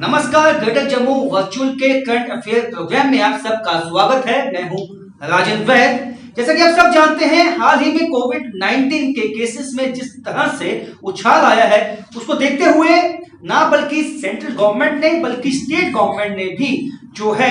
नमस्कार, greater Jammu virtual के current affair programme में आप सबका स्वागत है। मैं हूं राजन वैद। जैसा कि आप सब जानते हैं, हाल ही में कोविड-19 के केसेस में जिस तरह से उछाल आया है, उसको देखते हुए ना बल्कि सेंट्रल गवर्नमेंट ने बल्कि स्टेट गवर्नमेंट ने भी जो है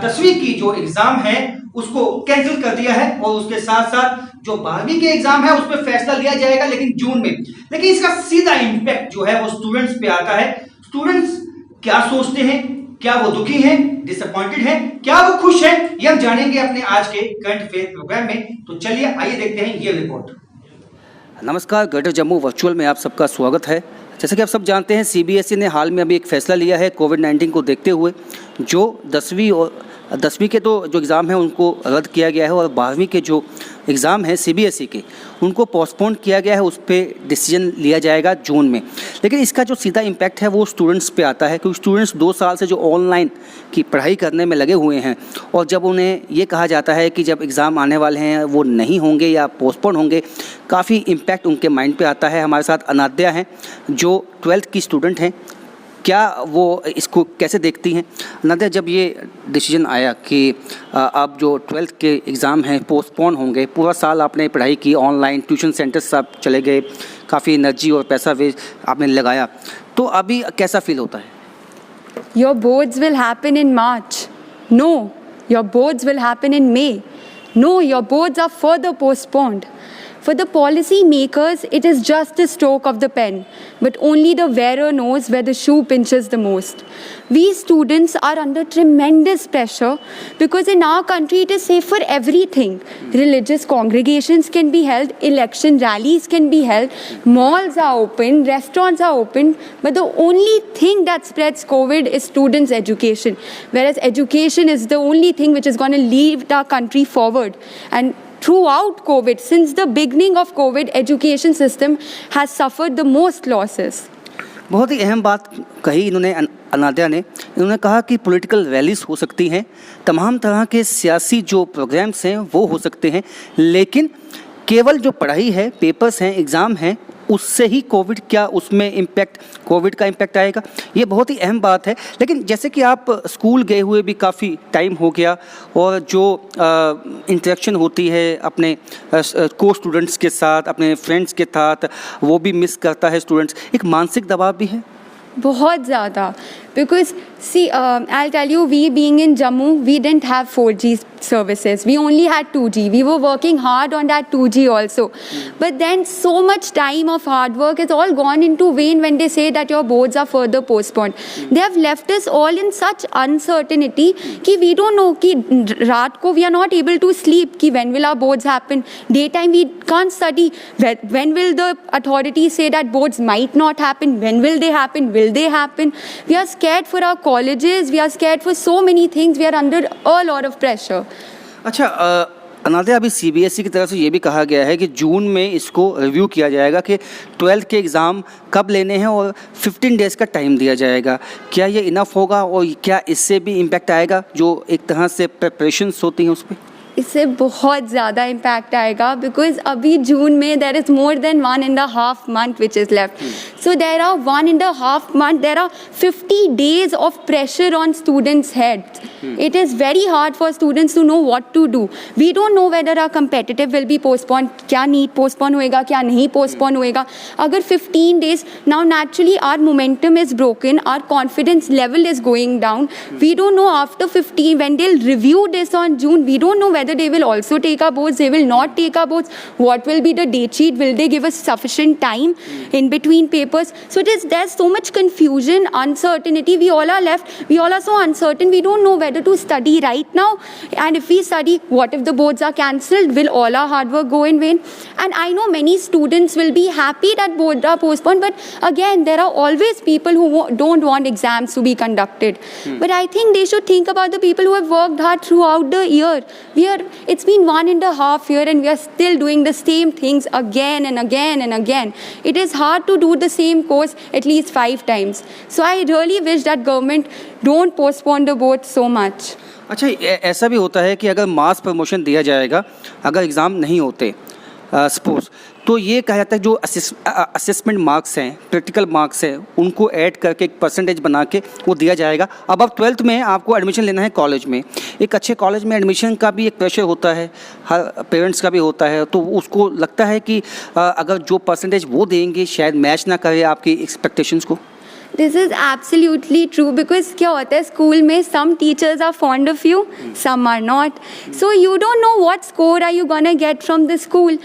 10वीं की जो एग्जाम है उसको कैंसिल कर दिया है और उसके साथ साथ जो 12वीं के एग्जाम है उस पर फैसला लिया जाएगा लेकिन जून में। लेकिन इसका सीधा इंपैक्ट जो है वो स्टूडेंट्स पे आता है। स्टूडेंट्स क्या सोचते हैं, क्या वो दुखी हैं, डिसअपॉइंटेड हैं, क्या वो खुश हैं, ये हम जानेंगे अपने आज के करंट अफेयर प्रोग्राम में। तो चलिए आइए देखते हैं ये रिपोर्ट। नमस्कार, ग्रेटर जम्मू वर्चुअल में आप सबका स्वागत है। जैसे कि आप सब जानते हैं, सीबीएसई ने हाल में अभी एक फ़ैसला लिया है कोविड-19 को देखते हुए। जो 10वीं के तो जो एग्ज़ाम हैं उनको रद्द किया गया है और 12वीं के जो एग्ज़ाम हैं सीबीएसई के उनको पोस्टपोन किया गया है। उस पर डिसीजन लिया जाएगा जून में। लेकिन इसका जो सीधा इम्पैक्ट है वो स्टूडेंट्स पे आता है, क्योंकि स्टूडेंट्स 2 साल से जो ऑनलाइन की पढ़ाई करने में लगे हुए हैं और जब उन्हें ये कहा जाता है कि जब एग्ज़ाम आने वाले हैं वो नहीं होंगे या पोस्टपोन होंगे, काफ़ी इम्पैक्ट उनके माइंड पे आता है। हमारे साथ अनाद्या हैं जो 12th की स्टूडेंट हैं। क्या वो इसको कैसे देखती हैं? अनाद्या, जब ये डिसीजन आया कि अब जो 12th के एग्ज़ाम हैं पोस्टपोन होंगे, पूरा साल आपने पढ़ाई की, ऑनलाइन ट्यूशन सेंटर्स आप चले गए, काफ़ी एनर्जी और पैसा वेस्ट आपने लगाया, तो अभी कैसा फील होता है? Your boards will happen in March. No, your boards will happen in May. No, your boards are further postponed. For the policy makers, it is just a stroke of the pen, but only the wearer knows where the shoe pinches the most. We students are under tremendous pressure because in our country it is safe for everything. Religious congregations can be held, election rallies can be held, malls are open, restaurants are open, but the only thing that spreads COVID is students' education, whereas education is the only thing which is going to lead our country forward. And throughout COVID, since the beginning of COVID, education system has suffered the most losses. बहुत ही अहम बात कही इन्होंने, अनाद्या ने। इन्होंने कहा कि political rallies हो सकती हैं, तमाम तरह के सियासी जो प्रोग्राम्स हैं वो हो सकते हैं, लेकिन केवल जो पढ़ाई है, पेपर्स हैं, एग्ज़ाम हैं, उससे ही कोविड क्या उसमें इम्पैक्ट, कोविड का इम्पैक्ट आएगा, ये बहुत ही अहम बात है। लेकिन जैसे कि आप स्कूल गए हुए भी काफ़ी टाइम हो गया और जो इंटरेक्शन होती है अपने को स्टूडेंट्स के साथ, अपने फ्रेंड्स के साथ, वो भी मिस करता है स्टूडेंट्स। एक मानसिक दबाव भी है बहुत ज़्यादा, because see, I'll tell you, we being in Jammu, we didn't have 4G services. We only had 2G. We were working hard on that 2G also. But then so much time of hard work is all gone into vain when they say that your boards are further postponed. They have left us all in such uncertainty कि we don't know कि रात को we are not able to sleep कि when will our boards happen. Daytime we can't study. When will the authorities say that boards might not happen? When will they happen? Will they happen? We are scared for our colleges. We are scared for so many things. We are under a lot of pressure. अच्छा, अनाद्या, अभी CBSE की तरफ से ये भी कहा गया है कि जून में इसको रिव्यू किया जाएगा कि 12th के एग्ज़ाम कब लेने हैं और 15 डेज़ का टाइम दिया जाएगा। क्या ये इनफ होगा और क्या इससे भी इम्पैक्ट आएगा जो एक तरह से प्रिपरेशंस होती हैं उस पर? इससे बहुत ज़्यादा इम्पैक्ट आएगा, बिकॉज अभी जून में there is more than 1.5 month which is left. So there are 1.5 month, there are 50 days of pressure on students heads. It is very hard for students to know what to do. We don't know whether our competitive will be postponed. क्या NEET postpone होएगा, क्या नहीं postpone होएगा. अगर 15 days, now naturally our momentum is broken, our confidence level is going down. We don't know after 15, when they'll review this on June, we don't know whether they will also take our boards, they will not take our boards. What will be the date sheet? Will they give us sufficient time in between papers? So there's so much confusion, uncertainty. We all are left. We all are so uncertain. We don't know whether to study right now, and if we study, what if the boards are cancelled? Will all our hard work go in vain? And I know many students will be happy that boards are postponed, but again there are always people who don't want exams to be conducted. But I think they should think about the people who have worked hard throughout the year. It's been 1.5 years and we are still doing the same things again and again and again. It is hard to do the same course at least 5 times. So I really wish that government don't postpone the board so much. अच्छा, ऐसा भी होता है कि अगर मास promotion दिया जाएगा, अगर एग्ज़ाम नहीं होते सपोज तो ये कहा जाता है जो असेसमेंट मार्क्स हैं, प्रैक्टिकल मार्क्स हैं, उनको ऐड करके एक परसेंटेज बना के वो दिया जाएगा। अब आप 12th में आपको एडमिशन लेना है कॉलेज में, एक अच्छे कॉलेज में एडमिशन का भी एक प्रेशर होता है, हर पेरेंट्स का भी होता है, तो उसको लगता है कि अगर जो परसेंटेज वो देंगे शायद मैच ना करे आपकी एक्सपेक्टेशंस को। This is absolutely true because क्या होता है स्कूल में some teachers are fond of you, some are not. So you don't know what score are you gonna get from the school.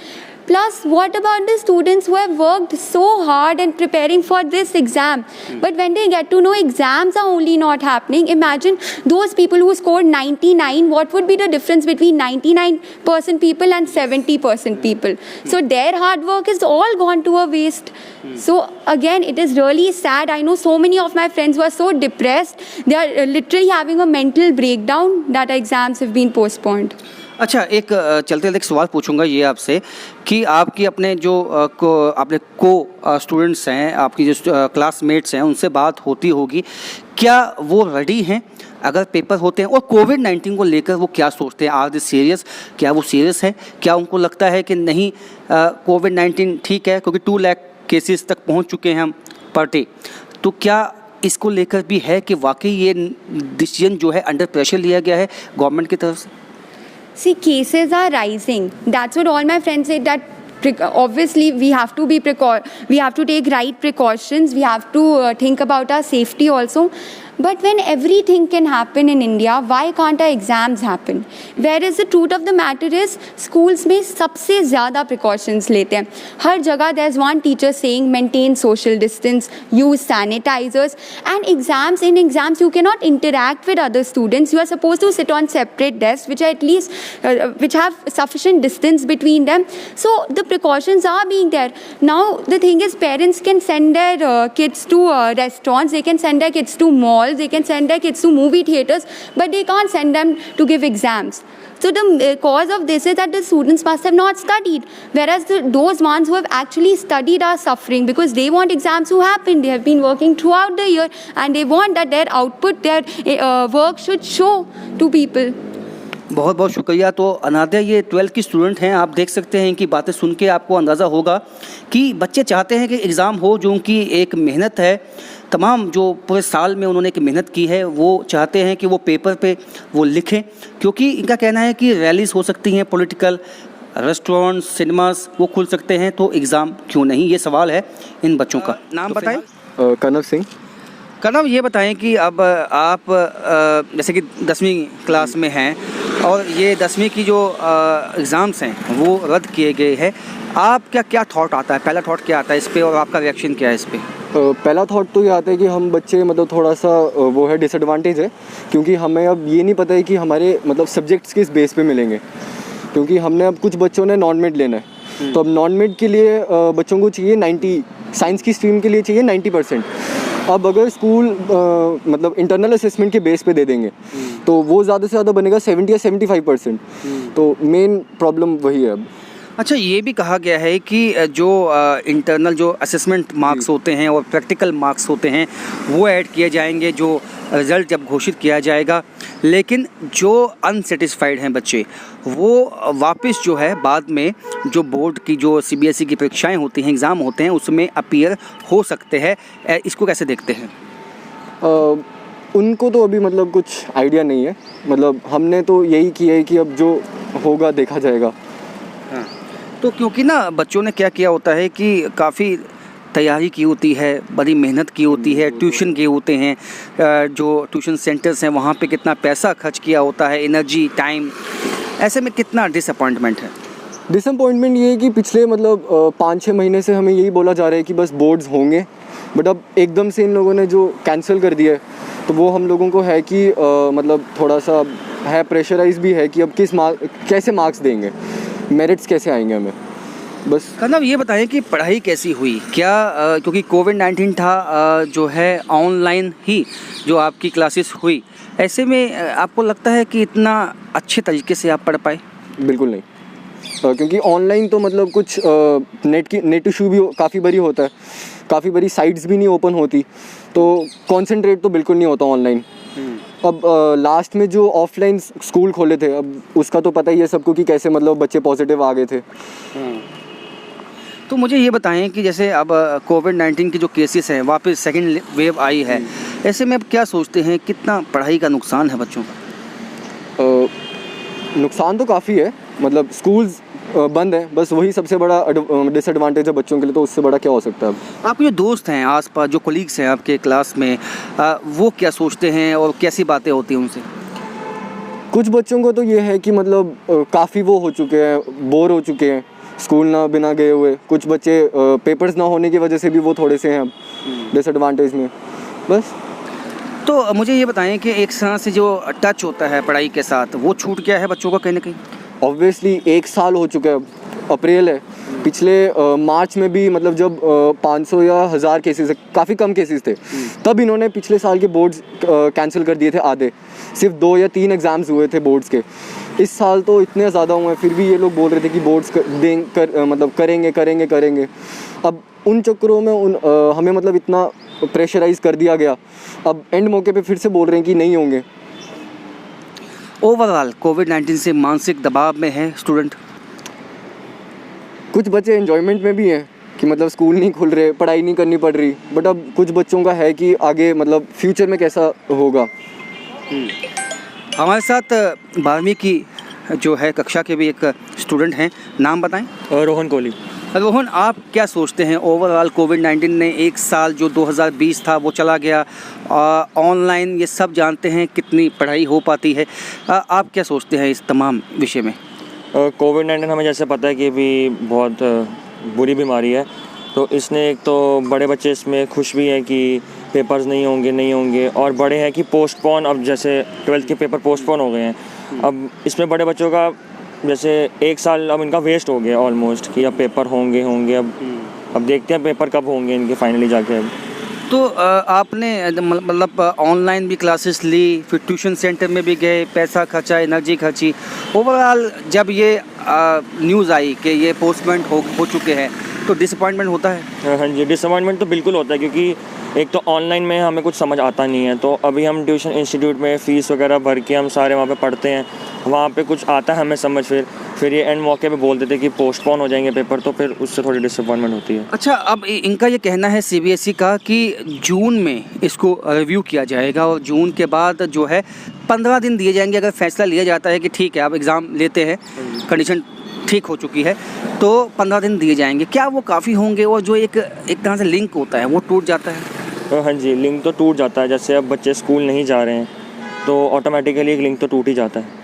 Plus, what about the students who have worked so hard in preparing for this exam? But when they get to know exams are only not happening, imagine those people who scored 99, what would be the difference between 99% people and 70% people? So their hard work is all gone to a waste. So again, it is really sad. I know so many of my friends who are so depressed, they are literally having a mental breakdown that exams have been postponed. अच्छा, एक चलते चलते एक सवाल पूछूंगा ये आपसे कि आपकी अपने जो आपने स्टूडेंट्स हैं, आपकी जो क्लासमेट्स हैं, उनसे बात होती होगी, क्या वो रेडी हैं अगर पेपर होते हैं? और कोविड-19 को लेकर वो क्या सोचते हैं? Are they serious? क्या वो सीरियस है? क्या उनको लगता है कि नहीं कोविड-19 ठीक है, क्योंकि 2 लाख केसेस तक पहुंच चुके हैं हम पर डे, तो क्या इसको लेकर भी है कि वाकई ये डिसीजन जो है अंडर प्रेशर लिया गया है गवर्नमेंट की तरफ से? See, cases are rising. That's what all my friends say, that obviously we have to take right precautions. We have to think about our safety also. But when everything can happen in India, why can't our exams happen? Whereas the truth of the matter is, schools में सबसे ज़्यादा precautions लेते हैं. हर जगह there's one teacher saying maintain social distance, use sanitizers, and in exams you cannot interact with other students. You are supposed to sit on separate desks, which are at least which have sufficient distance between them. So the precautions are being there. Now the thing is, parents can send their kids to restaurants, they can send their kids to malls, they can send their kids to movie theaters, but they can't send them to give exams. So the cause of this is that the students must have not studied, whereas those ones who have actually studied are suffering because they want exams to happen. They have been working throughout the year and they want that their output, their work should show to people. बहुत बहुत शुक्रिया। तो अनादया ये 12th की student हैं, आप देख सकते हैं इनकी बातें सुन के आपको अंदाज़ा होगा कि बच्चे चाहते हैं कि एग्ज़ाम हो, जो उनकी एक मेहनत है, तमाम जो पूरे साल में उन्होंने एक मेहनत की है, वो चाहते हैं कि वो पेपर पे वो लिखें, क्योंकि इनका कहना है कि रैलीज हो सकती हैं, पॉलिटिकल, रेस्टोरेंट्स, सिनेमास वो खुल सकते हैं, तो एग्ज़ाम क्यों नहीं? ये सवाल है इन बच्चों का। नाम बताएं। कनव सिंह। कनव, ये बताएं कि अब आप जैसे कि 10वीं क्लास में हैं और ये 10वीं की जो एग्ज़ाम्स हैं वो रद्द किए गए हैं, आपका क्या थॉट आता है? पहला थॉट क्या आता है इस पर और आपका रिएक्शन क्या है इस पर? पहला थॉट तो ये आता है कि हम बच्चे मतलब थोड़ा सा वो है डिसएडवांटेज है, क्योंकि हमें अब ये नहीं पता है कि हमारे मतलब सब्जेक्ट्स किस बेस पे मिलेंगे, क्योंकि हमने अब कुछ बच्चों ने नॉन मेड लेना है, तो अब नॉन मेड के लिए बच्चों को चाहिए 90, साइंस की स्ट्रीम के लिए चाहिए 90%। अब अगर स्कूल मतलब इंटरनल असेसमेंट के बेस पे दे देंगे तो वो ज़्यादा से ज़्यादा बनेगा 70 या 75%, तो मेन प्रॉब्लम वही है अब। अच्छा, ये भी कहा गया है कि जो इंटरनल जो असेसमेंट मार्क्स होते हैं और प्रैक्टिकल मार्क्स होते हैं वो ऐड किए जाएंगे जो रिज़ल्ट जब घोषित किया जाएगा, लेकिन जो अनसेटिस्फाइड हैं बच्चे वो वापस जो है बाद में जो बोर्ड की जो CBSE की परीक्षाएं होती हैं, एग्ज़ाम होते हैं, उसमें अपीयर हो सकते हैं। इसको कैसे देखते हैं? उनको तो अभी मतलब कुछ आइडिया नहीं है, मतलब हमने तो यही किया है कि अब जो होगा देखा जाएगा। हाँ, तो क्योंकि ना बच्चों ने क्या किया होता है कि काफ़ी तैयारी की होती है, बड़ी मेहनत की होती है, ट्यूशन किए होते हैं, जो ट्यूशन सेंटर्स हैं वहाँ पे कितना पैसा खर्च किया होता है, एनर्जी, टाइम, ऐसे में कितना डिसअपॉइंटमेंट है? डिसअपॉइंटमेंट ये है कि पिछले मतलब 5-6 महीने से हमें यही बोला जा रहा है कि बस बोर्ड्स होंगे, बट अब एकदम से इन लोगों ने जो कैंसिल कर दिया है तो वो हम लोगों को है कि मतलब थोड़ा सा है, प्रेशराइज भी है कि अब कैसे मार्क्स देंगे, मेरिट्स कैसे आएंगे हमें, बस। कनव, ये बताएं कि पढ़ाई कैसी हुई? क्या क्योंकि कोविड-19 था जो है ऑनलाइन ही जो आपकी क्लासेस हुई, ऐसे में आपको लगता है कि इतना अच्छे तरीके से आप पढ़ पाए? बिल्कुल नहीं, क्योंकि ऑनलाइन तो मतलब कुछ नेट इशू भी काफ़ी बारी होता है, काफ़ी बारी साइट्स भी नहीं ओपन होती, तो कंसंट्रेट तो बिल्कुल नहीं होता ऑनलाइन। अब लास्ट में जो ऑफलाइन स्कूल खोले थे, अब उसका तो पता ही है सबको कि कैसे मतलब बच्चे पॉजिटिव आ गए थे। तो मुझे ये बताएं कि जैसे अब कोविड-19 की जो केसेस हैं वापस सेकंड वेव आई है, ऐसे में अब क्या सोचते हैं कितना पढ़ाई का नुकसान है बच्चों का? नुकसान तो काफ़ी है, मतलब स्कूल्स बंद हैं, बस वही सबसे बड़ा डिसएडवांटेज है बच्चों के लिए, तो उससे बड़ा क्या हो सकता है अब। आपके जो दोस्त हैं आसपास, जो कोलीग्स हैं आपके क्लास में, वो क्या सोचते हैं और कैसी बातें होती हैं उनसे? कुछ बच्चों को तो ये है कि मतलब काफ़ी वो हो चुके हैं, बोर हो चुके हैं स्कूल ना बिना गए हुए। कुछ बच्चे पेपर्स ना होने की वजह से भी वो थोड़े से हैं अब डिसएडवांटेज में, बस। तो मुझे ये बताएं कि एक तरह से जो टच होता है पढ़ाई के साथ वो छूट गया है बच्चों का कहीं ना कहीं? ऑब्वियसली 1 साल हो चुका है, अब अप्रैल है। पिछले मार्च में भी मतलब जब 500 या 1000 केसेस, काफ़ी कम केसेस थे, तब इन्होंने पिछले साल के बोर्ड्स कैंसिल कर दिए थे आधे। सिर्फ 2 या 3 एग्ज़ाम्स हुए थे बोर्ड्स के। इस साल तो इतने ज़्यादा हुए हैं, फिर भी ये लोग बोल रहे थे कि बोर्ड्स मतलब करेंगे। अब उन चक्करों में हमें मतलब इतना प्रेशराइज़ कर दिया गया, अब एंड मौके पे फिर से बोल रहे हैं कि नहीं होंगे। ओवरऑल कोविड-19 से मानसिक दबाव में है स्टूडेंट? कुछ बच्चे एंजॉयमेंट में भी हैं कि मतलब स्कूल नहीं खुल रहे, पढ़ाई नहीं करनी पड़ रही, बट अब कुछ बच्चों का है कि आगे मतलब फ्यूचर में कैसा होगा। हमारे साथ 12वीं की जो है कक्षा के भी एक स्टूडेंट हैं, नाम बताएं। रोहन कोहली। रोहन, आप क्या सोचते हैं ओवरऑल कोविड-19 ने 1 साल जो 2020 था वो चला गया, ऑनलाइन ये सब जानते हैं कितनी पढ़ाई हो पाती है, आप क्या सोचते हैं इस तमाम विषय में? कोविड-19 हमें जैसे पता है कि भी बहुत बुरी बीमारी है, तो इसने एक तो बड़े बच्चे इसमें खुश भी हैं कि पेपर्स नहीं होंगे, और बड़े हैं कि पोस्टपोन, अब जैसे 12th के पेपर पोस्टपोन हो गए हैं। अब इसमें बड़े बच्चों का जैसे 1 साल अब इनका वेस्ट हो गया ऑलमोस्ट, कि अब पेपर होंगे। अब देखते हैं पेपर कब होंगे इनके फाइनली जाके। अब तो आपने मतलब ऑनलाइन भी क्लासेस ली, फिर ट्यूशन सेंटर में भी गए, पैसा खर्चा, एनर्जी खर्ची, ओवरऑल जब ये न्यूज़ आई कि ये पोस्टपोन हो चुके हैं तो डिसअपॉइंटमेंट होता है? हाँ जी, डिसअपॉइंटमेंट तो बिल्कुल होता है, क्योंकि एक तो ऑनलाइन में हमें कुछ समझ आता नहीं है, तो अभी हम ट्यूशन इंस्टीट्यूट में फ़ीस वगैरह भर के हम सारे वहाँ पे पढ़ते हैं, वहाँ पे कुछ आता है हमें समझ, फिर ये एंड मौके पे बोल देते कि पोस्टपोन हो जाएंगे पेपर, तो फिर उससे थोड़ी डिसअपॉइंटमेंट होती है। अच्छा, अब इनका ये कहना है CBSE का कि जून में इसको रिव्यू किया जाएगा और जून के बाद जो है 15 दिन दिए जाएंगे। अगर फैसला लिया जाता है कि ठीक है आप एग्ज़ाम लेते हैं, कंडीशन ठीक हो चुकी है, तो 15 दिन दिए जाएंगे। क्या वो काफ़ी होंगे? और जो एक तरह से लिंक होता है वो टूट जाता है? हाँ जी, लिंक तो टूट जाता है। जैसे अब बच्चे स्कूल नहीं जा रहे हैं तो ऑटोमेटिकली एक लिंक तो टूट ही जाता है।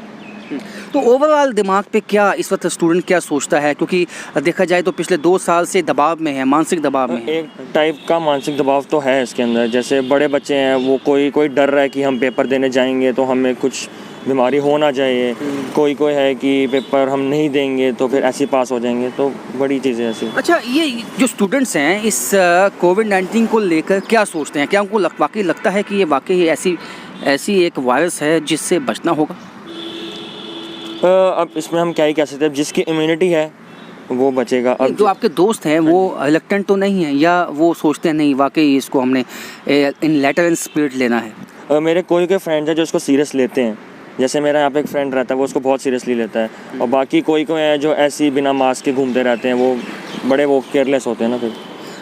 तो ओवरऑल दिमाग पे क्या इस वक्त स्टूडेंट क्या सोचता है? क्योंकि देखा जाए तो पिछले 2 साल से दबाव में है, मानसिक दबाव में है। एक टाइप का मानसिक दबाव तो है इसके अंदर। जैसे बड़े बच्चे हैं, वो कोई डर रहा है कि हम पेपर देने जाएंगे तो हमें कुछ बीमारी हो ना जाए, कोई है कि पेपर हम नहीं देंगे तो फिर ऐसे पास हो जाएंगे, तो बड़ी चीज़ें ऐसी। अच्छा, ये जो स्टूडेंट्स हैं इस कोविड-19 को लेकर क्या सोचते हैं? क्या उनको वाकई लगता है कि ये वाकई ऐसी एक वायरस है जिससे बचना होगा? अब इसमें हम क्या ही कह सकते हैं, जिसकी इम्यूनिटी है वो बचेगा। अब जो आपके दोस्त हैं वो रिलक्टेंट तो नहीं है, या वो सोचते हैं नहीं वाकई इसको हमने इन लेटर एंड स्पिरिट लेना है? मेरे कोई फ्रेंड्स हैं जो इसको सीरियस लेते हैं। जैसे मेरा यहाँ पे एक फ्रेंड रहता है, वो उसको बहुत सीरियसली लेता है, और बाकी कोई है जो ऐसे बिना मास्क के घूमते रहते हैं, वो केयरलेस होते हैं ना फिर।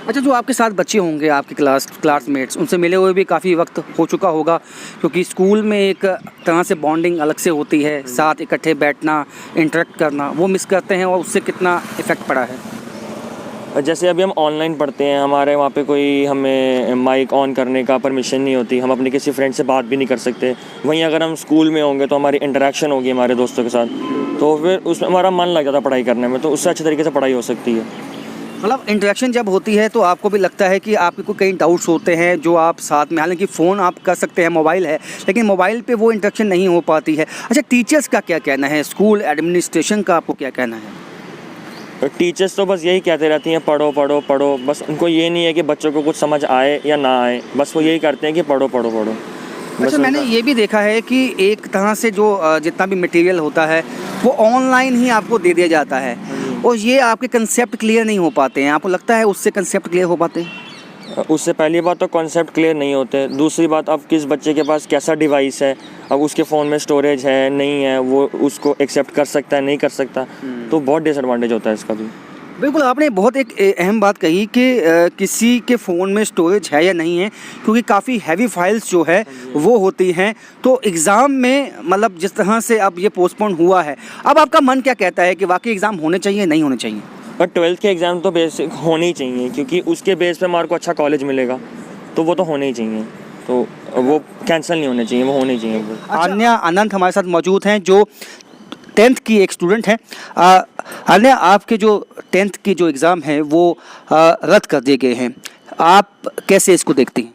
अच्छा, जो आपके साथ बच्चे होंगे, आपके क्लासमेट्स, उनसे मिले हुए भी काफ़ी वक्त हो चुका होगा, क्योंकि स्कूल में एक तरह से बॉन्डिंग अलग से होती है, साथ इकट्ठे बैठना, इंटरेक्ट करना, वो मिस करते हैं, और उससे कितना इफ़ेक्ट पड़ा है? जैसे अभी हम ऑनलाइन पढ़ते हैं, हमारे वहाँ पे कोई हमें माइक ऑन करने का परमिशन नहीं होती, हम अपने किसी फ्रेंड से बात भी नहीं कर सकते। वहीं अगर हम स्कूल में होंगे तो हमारी इंटरेक्शन होगी हमारे दोस्तों के साथ, तो फिर उसमें हमारा मन लग जाता है पढ़ाई करने में, तो उससे अच्छे तरीके से पढ़ाई हो सकती है। मतलब इंटरेक्शन जब होती है तो आपको भी लगता है कि आपके को कई डाउट्स होते हैं जो आप साथ में, हालांकि फ़ोन आप कर सकते हैं, मोबाइल है, लेकिन मोबाइल पे वो इंटरेक्शन नहीं हो पाती है। अच्छा, टीचर्स का क्या कहना है, स्कूल एडमिनिस्ट्रेशन का आपको क्या कहना है? टीचर्स तो बस यही कहते रहती हैं पढ़ो पढ़ो पढ़ो, बस उनको ये नहीं है कि बच्चों को कुछ समझ आए या ना आए, बस वो यही करते हैं कि पढ़ो पढ़ो पढ़ो। अच्छा, मैंने ये भी देखा है कि एक तरह से जो जितना भी मटेरियल होता है वो ऑनलाइन ही आपको दे दिया जाता है, और ये आपके कंसेप्ट क्लियर नहीं हो पाते हैं। आपको लगता है उससे कंसेप्ट क्लियर हो पाते हैं? उससे पहली बात तो कॉन्सेप्ट क्लियर नहीं होते, दूसरी बात अब किस बच्चे के पास कैसा डिवाइस है, अब उसके फ़ोन में स्टोरेज है नहीं है, वो उसको एक्सेप्ट कर सकता है नहीं कर सकता, तो बहुत डिसएडवांटेज होता है इसका भी। बिल्कुल, आपने बहुत एक अहम बात कही कि किसी के फ़ोन में स्टोरेज है या नहीं है, क्योंकि काफ़ी हैवी फाइल्स जो है वो होती हैं। तो एग्ज़ाम में मतलब जिस तरह से अब ये पोस्टपोन हुआ है, अब आपका मन क्या कहता है कि वाकई एग्ज़ाम होने चाहिए नहीं होने चाहिए? और 12th के एग्ज़ाम तो बेसिक होने ही चाहिए, क्योंकि उसके बेस पे हमारे को अच्छा कॉलेज मिलेगा, तो वो तो होने ही चाहिए। तो वो कैंसिल नहीं होने चाहिए, वो होने ही चाहिए। आन्या अनंत हमारे साथ मौजूद हैं जो 10th की एक स्टूडेंट हैं। आन्या, आपके जो 10th की जो एग्ज़ाम है वो रद्द कर दिए गए हैं, आप कैसे इसको देखती हैं?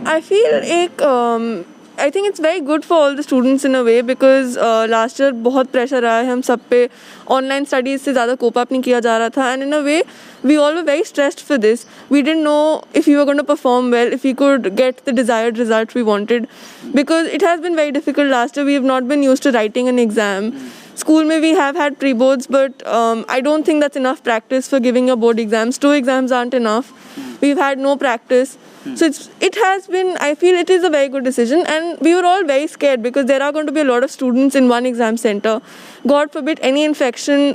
I feel I think it's very good for all the students in a way because last year बहुत pressure आया है हम सब पे, online studies से ज़्यादा cope up नहीं किया जा रहा था, and in a way we all were very stressed for this. We didn't know if we were going to perform well, if we could get the desired result we wanted, because it has been very difficult last year. We have not been used to writing an exam. School में we have had pre-boards, but I don't think that's enough practice for giving your board exams. 2 exams aren't enough. We've had no practice. So it has been, I feel it is a very good decision, and we were all very scared because there are going to be a lot of students in one exam center. God forbid any infection,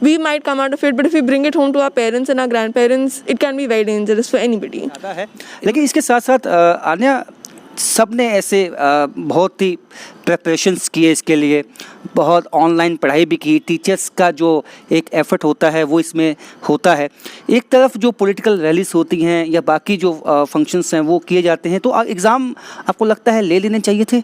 we might come out of it, but if we bring it home to our parents and our grandparents, it can be very dangerous for anybody. आता है, लेकिन इसके साथ साथ आन्या, सब ने ऐसे बहुत ही प्रिपरेशंस किए इसके लिए, बहुत ऑनलाइन पढ़ाई भी की, टीचर्स का जो एक एफर्ट होता है वो इसमें होता है। एक तरफ जो पॉलिटिकल रैलीज होती हैं या बाकी जो फंक्शंस हैं वो किए जाते हैं, तो एग्ज़ाम आपको लगता है ले लेने चाहिए थे?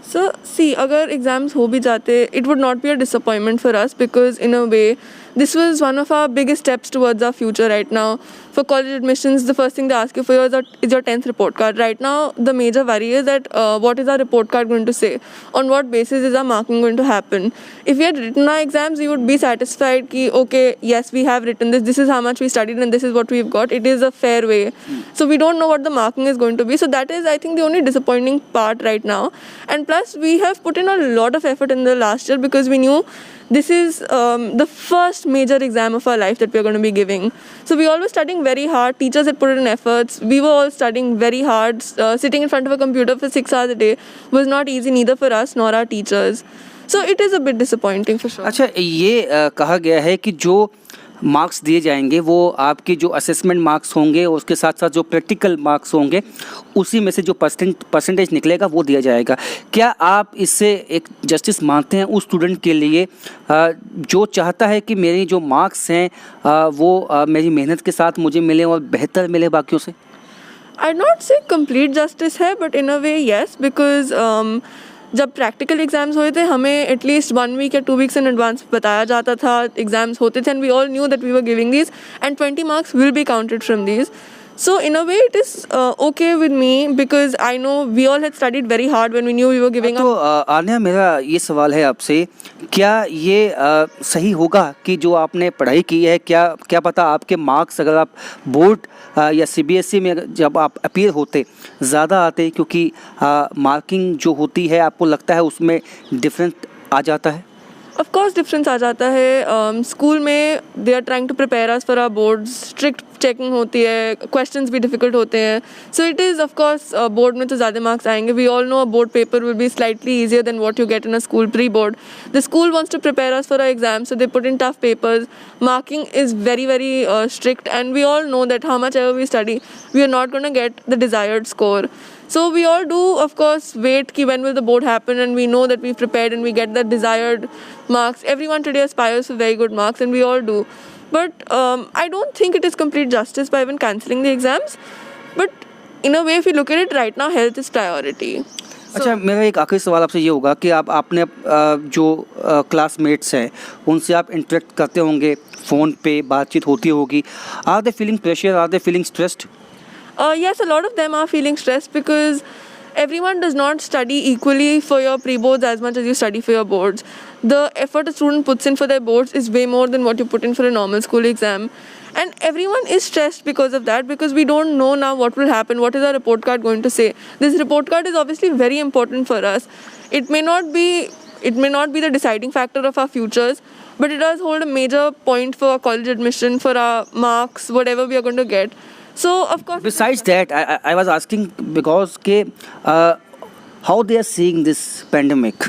So, see, अगर exams हो भी जाते, it would not be a disappointment for us because in a way, this was one of our biggest steps towards our future right now. For college admissions, the first thing they ask you for is your 10th report card. Right now, the major worry is that what is our report card going to say? On what basis is our marking going to happen? If we had written our exams, we would be satisfied कि okay, yes, we have written this. This is how much we studied and this is what we've got. It is a fair way. So we don't know what the marking is going to be. So that is, I think, the only disappointing part right now. And plus, we have put in a lot of effort in the last year because we knew this is the first major exam of our life that we are going to be giving. So we all were studying very hard. Teachers had put in efforts. We were all studying very hard. Sitting in front of a computer for 6 hours a day was not easy neither for us nor our teachers. So it is a bit disappointing for sure. अच्छा, ये कहा गया है कि जो marks दिए जाएंगे वो आपके जो असेसमेंट मार्क्स होंगे और उसके साथ साथ जो प्रैक्टिकल मार्क्स होंगे उसी में से जो परसेंटेज निकलेगा वो दिया जाएगा। क्या आप इससे एक जस्टिस मानते हैं उस स्टूडेंट के लिए जो चाहता है कि मेरी जो मार्क्स हैं वो मेरी मेहनत के साथ मुझे मिले और बेहतर मिले बाकियों से? I'd not say complete justice है, but in a way yes, because जब प्रैक्टिकल एग्जाम्स हुए थे हमें एटलीस्ट 1 वीक या 2 वीक्स इन एडवांस बताया जाता था एग्जाम्स होते थे, and we all knew that we were giving these and 20 marks will be counted from these. So in a way it is okay with me because I know we all had studied very hard when we knew we were giving तो आन्या, मेरा ये सवाल है आपसे, क्या ये सही होगा कि जो आपने पढ़ाई की है, क्या पता आपके मार्क्स अगर आप बोर्ड या CBSE में जब आप अपीयर होते ज़्यादा आते, क्योंकि मार्किंग जो होती है आपको लगता है उसमें डिफरेंस आ जाता है? ऑफ कोर्स डिफरेंस आ जाता है. स्कूल में they are trying to prepare us for our boards, strict checking होती है, क्वेश्चंस भी डिफिकल्ट होते हैं. So it is of course board में तो ज़्यादा मार्क्स आएंगे. We all know a board paper will be slightly easier than what you get in a school pre board. The school wants to prepare us for our exam, so they put in tough papers. Marking is very very strict, and we all know that how much ever we study, we are not going to get the desired score. So we all do, of course, wait ki when will the board happen, and we know that we've prepared and we get the desired marks. Everyone today aspires for very good marks, and we all do. But I don't think it is complete justice by even cancelling the exams. But in a way, if you look at it right now, health is priority. अच्छा, मेरा एक आखिरी सवाल आपसे ये होगा कि आपने जो क्लासमेट्स हैं उनसे आप इंटरेक्ट करते होंगे, फ़ोन पे बातचीत होती होगी. Are they feeling pressure, are they feeling stressed? Yes, a lot of them are feeling stressed because everyone does not study equally for your pre-boards as much as you study for your boards. The effort a student puts in for their boards is way more than what you put in for a normal school exam. And everyone is stressed because of that, because we don't know now what will happen, what is our report card going to say. This report card is obviously very important for us. It may not be the deciding factor of our futures, but it does hold a major point for our college admission, for our marks, whatever we are going to get. So of course, Besides that, I was asking because how they are seeing this pandemic.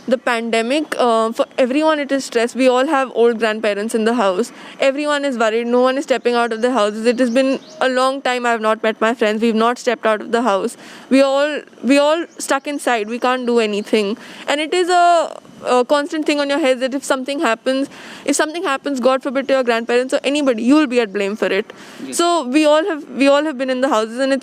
the pandemic, for everyone it is stress. We all have old grandparents in the house. Everyone is worried. No one is stepping out of the houses. It has been a long time I have not met my friends. We've not stepped out of the house. We all stuck inside. We can't do anything. And it is a constant thing on your head that if something happens, God forbid, to your grandparents or anybody, you will be at blame for it. So we all have been in the houses, and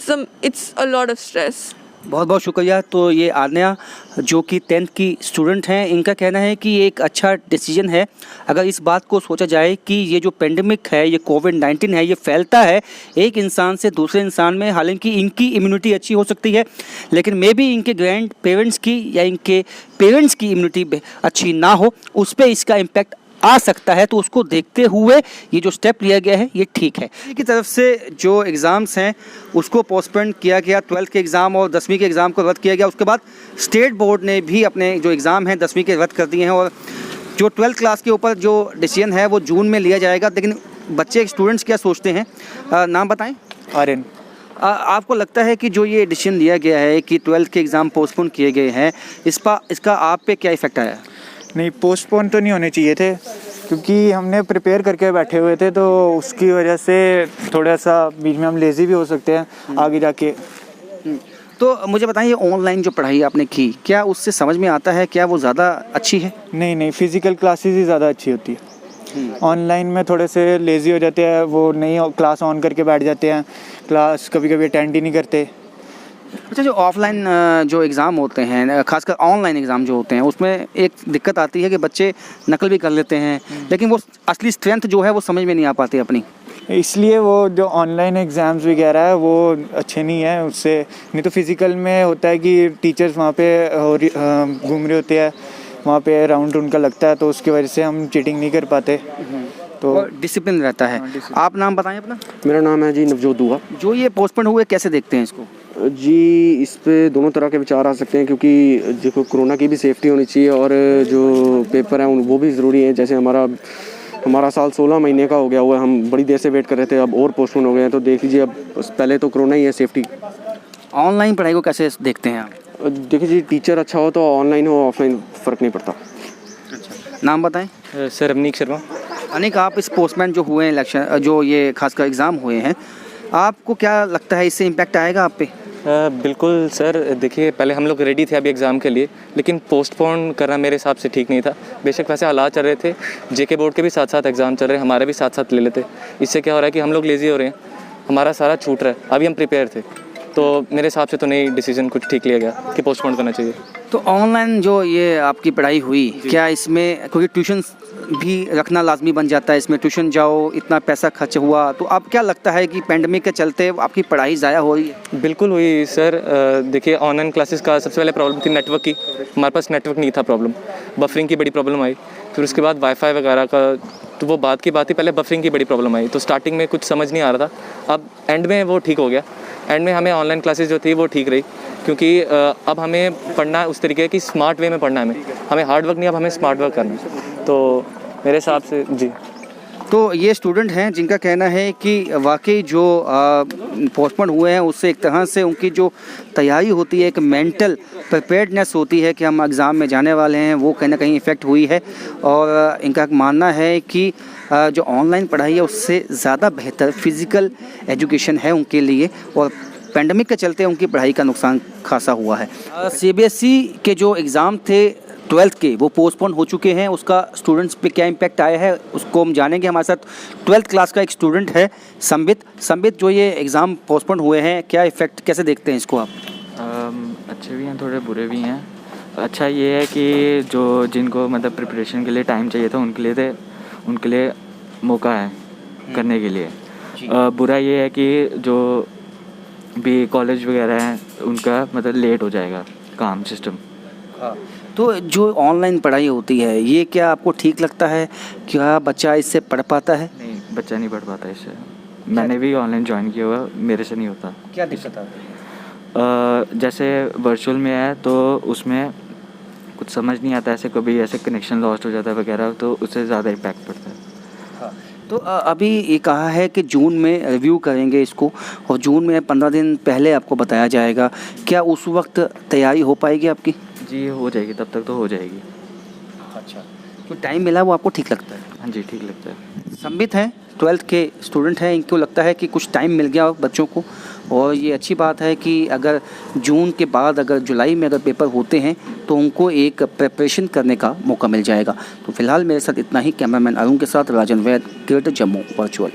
it's a lot of stress. बहुत बहुत शुक्रिया। तो ये आन्या जो कि 10th की student हैं, इनका कहना है कि ये एक अच्छा डिसीजन है अगर इस बात को सोचा जाए कि ये जो पेंडेमिक है, ये कोविड-19 है, ये फैलता है एक इंसान से दूसरे इंसान में। हालांकि इनकी इम्यूनिटी अच्छी हो सकती है, लेकिन मे बी इनके ग्रैंड पेरेंट्स की या इनके पेरेंट्स की इम्यूनिटी अच्छी ना हो, उस पर इसका इम्पैक्ट आ सकता है। तो उसको देखते हुए ये जो स्टेप लिया गया है ये ठीक है। की तरफ से जो एग्ज़ाम्स हैं उसको पोस्टपोन किया गया, 12th के एग्ज़ाम और 10वीं के एग्ज़ाम को रद्द किया गया। उसके बाद स्टेट बोर्ड ने भी अपने जो एग्ज़ाम हैं 10वीं के रद्द कर दिए हैं और जो 12th क्लास के ऊपर जो डिसीजन है वो जून में लिया जाएगा। लेकिन बच्चे स्टूडेंट्स क्या सोचते हैं, नाम बताएँ। आर्यन। आपको लगता है कि जो ये डिसीजन लिया गया है कि 12th के एग्ज़ाम पोस्टपोन किए गए हैं, इसका आप पे क्या इफ़ेक्ट आया? नहीं, पोस्टपोन तो नहीं होने चाहिए थे, क्योंकि हमने प्रिपेयर करके बैठे हुए थे, तो उसकी वजह से थोड़ा सा बीच में हम लेज़ी भी हो सकते हैं आगे जाके। तो मुझे बताइए, ऑनलाइन जो पढ़ाई आपने की, क्या उससे समझ में आता है, क्या वो ज़्यादा अच्छी है? नहीं, फिज़िकल क्लासेस ही ज़्यादा अच्छी होती है। ऑनलाइन में थोड़े से लेज़ी हो जाते हैं, वो नहीं क्लास ऑन करके बैठ जाते हैं, क्लास कभी कभी अटेंड ही नहीं करते। अच्छा, जो ऑफलाइन जो एग्ज़ाम होते हैं, खासकर ऑनलाइन एग्ज़ाम जो होते हैं, उसमें एक दिक्कत आती है कि बच्चे नकल भी कर लेते हैं, लेकिन वो असली स्ट्रेंथ जो है वो समझ में नहीं आ पाती अपनी। इसलिए वो जो ऑनलाइन एग्ज़ाम्स वगैरह है वो अच्छे नहीं है उससे। नहीं तो फिज़िकल में होता है कि टीचर्स वहाँ पे घूम रहे होते हैं, वहाँ पे राउंड उनका लगता है, तो उसकी वजह से हम चीटिंग नहीं कर पाते, तो डिसिप्लिन रहता है। आप नाम बताएं अपना। मेरा नाम है जी नवजोत दुआ। जो ये पोस्टपोन हुए, कैसे देखते हैं इसको? जी, इस पे दोनों तरह के विचार आ सकते हैं, क्योंकि देखो कोरोना की भी सेफ्टी होनी चाहिए और जो पेपर हैं वो भी ज़रूरी है। जैसे हमारा साल 16 महीने का हो गया हुआ है, हम बड़ी देर से वेट कर रहे थे, अब और पोस्टपोन हो गए हैं, तो देख लीजिए अब पहले तो कोरोना ही है सेफ्टी। ऑनलाइन पढ़ाई को कैसे देखते हैं आप? देखिए जी, टीचर अच्छा हो तो ऑनलाइन हो ऑफलाइन फ़र्क नहीं पड़ता। अच्छा, नाम बताएं। सर अवनीक शर्मा। अनिक, आप इस पोस्टपोन जो हुए हैं इलेक्शन, जो ये खासकर एग्ज़ाम हुए हैं, आपको क्या लगता है इससे इम्पैक्ट आएगा आप पे? बिल्कुल सर, देखिए पहले हम लोग रेडी थे अभी एग्ज़ाम के लिए, लेकिन पोस्टपोन करना मेरे हिसाब से ठीक नहीं था। बेशक वैसे हालात चल रहे थे, जेके बोर्ड के भी साथ साथ एग्ज़ाम चल रहे हैं, हमारे भी साथ साथ ले लेते। इससे क्या हो रहा है कि हम लोग लेज़ी हो रहे हैं, हमारा सारा छूट रहा है। अभी हम प्रिपेयर थे, तो मेरे हिसाब से तो नहीं डिसीजन कुछ ठीक लिया गया कि पोस्टपोन करना चाहिए। तो ऑनलाइन जो ये आपकी पढ़ाई हुई, क्या इसमें कोई ट्यूशन भी रखना लाजमी बन जाता है? इसमें ट्यूशन जाओ, इतना पैसा खर्च हुआ, तो अब क्या लगता है कि पेंडेमिक के चलते आपकी पढ़ाई ज़ाया हो रही है? बिल्कुल हुई सर। देखिए ऑनलाइन क्लासेस का सबसे पहले प्रॉब्लम थी नेटवर्क की। हमारे पास नेटवर्क नहीं था, प्रॉब्लम बफरिंग की बड़ी प्रॉब्लम आई। फिर उसके बाद वाईफाई वगैरह का तो वो बात की बात ही, पहले बफरिंग की बड़ी प्रॉब्लम आई। तो स्टार्टिंग में कुछ समझ नहीं आ रहा था, अब एंड में वो ठीक हो गया। एंड में हमें ऑनलाइन क्लासेस जो थी वो ठीक रही, क्योंकि अब हमें पढ़ना उस तरीके की स्मार्ट वे में पढ़ना है। हमें हार्ड वर्क नहीं, अब हमें स्मार्ट वर्क करना है। तो मेरे हिसाब से जी। तो ये स्टूडेंट हैं जिनका कहना है कि वाकई जो पोस्टपोन हुए हैं उससे एक तरह से उनकी जो तैयारी होती है, एक मेंटल प्रिपेयर्डनेस होती है कि हम एग्ज़ाम में जाने वाले हैं, वो कहीं ना कहीं इफ़ेक्ट हुई है। और इनका मानना है कि जो ऑनलाइन पढ़ाई है उससे ज़्यादा बेहतर फिज़िकल एजुकेशन है उनके लिए, और पेंडेमिक के चलते उनकी पढ़ाई का नुकसान खासा हुआ है। CBSE के जो एग्ज़ाम थे 12th के, वो पोस्टपोन हो चुके हैं। उसका स्टूडेंट्स पे क्या इम्पैक्ट आया है उसको हम जानेंगे। हमारे साथ 12th क्लास का एक स्टूडेंट है संबित। जो ये एग्ज़ाम पोस्टपोन हुए हैं, क्या इफ़ेक्ट, कैसे देखते हैं इसको आप? अच्छे भी हैं, थोड़े बुरे भी हैं। अच्छा ये है कि जो जिनको मतलब प्रिपरेशन के लिए टाइम चाहिए था उनके लिए मौका है करने के लिए। बुरा ये है कि जो भी कॉलेज वगैरह हैं उनका मतलब लेट हो जाएगा काम सिस्टम। तो जो ऑनलाइन पढ़ाई होती है, ये क्या आपको ठीक लगता है? क्या बच्चा इससे पढ़ पाता है? नहीं, बच्चा नहीं पढ़ पाता इससे। मैंने भी ऑनलाइन ज्वाइन किया हुआ, मेरे से नहीं होता। क्या दिक्कत आती है? जैसे वर्चुअल में है तो उसमें कुछ समझ नहीं आता, ऐसे कभी ऐसे कनेक्शन लॉस्ट हो जाता है वगैरह, तो उससे ज़्यादा इम्पैक्ट पड़ता है। हाँ, तो अभी ये कहा है कि जून में रिव्यू करेंगे इसको और जून में 15 दिन पहले आपको बताया जाएगा। क्या उस वक्त तैयारी हो पाएगी आपकी? जी हो जाएगी, तब तक तो हो जाएगी। अच्छा, जो टाइम मिला वो आपको ठीक लगता है? हाँ जी ठीक लगता है। संबित हैं, 12th के स्टूडेंट हैं, इनको लगता है कि कुछ टाइम मिल गया बच्चों को और ये अच्छी बात है कि अगर जून के बाद अगर जुलाई में अगर पेपर होते हैं तो उनको एक प्रिपरेशन करने का मौका मिल जाएगा। तो फिलहाल मेरे साथ इतना ही। कैमरामैन अरुण के साथ राजन वैद, ग्रेटर जम्मू वर्चुअल।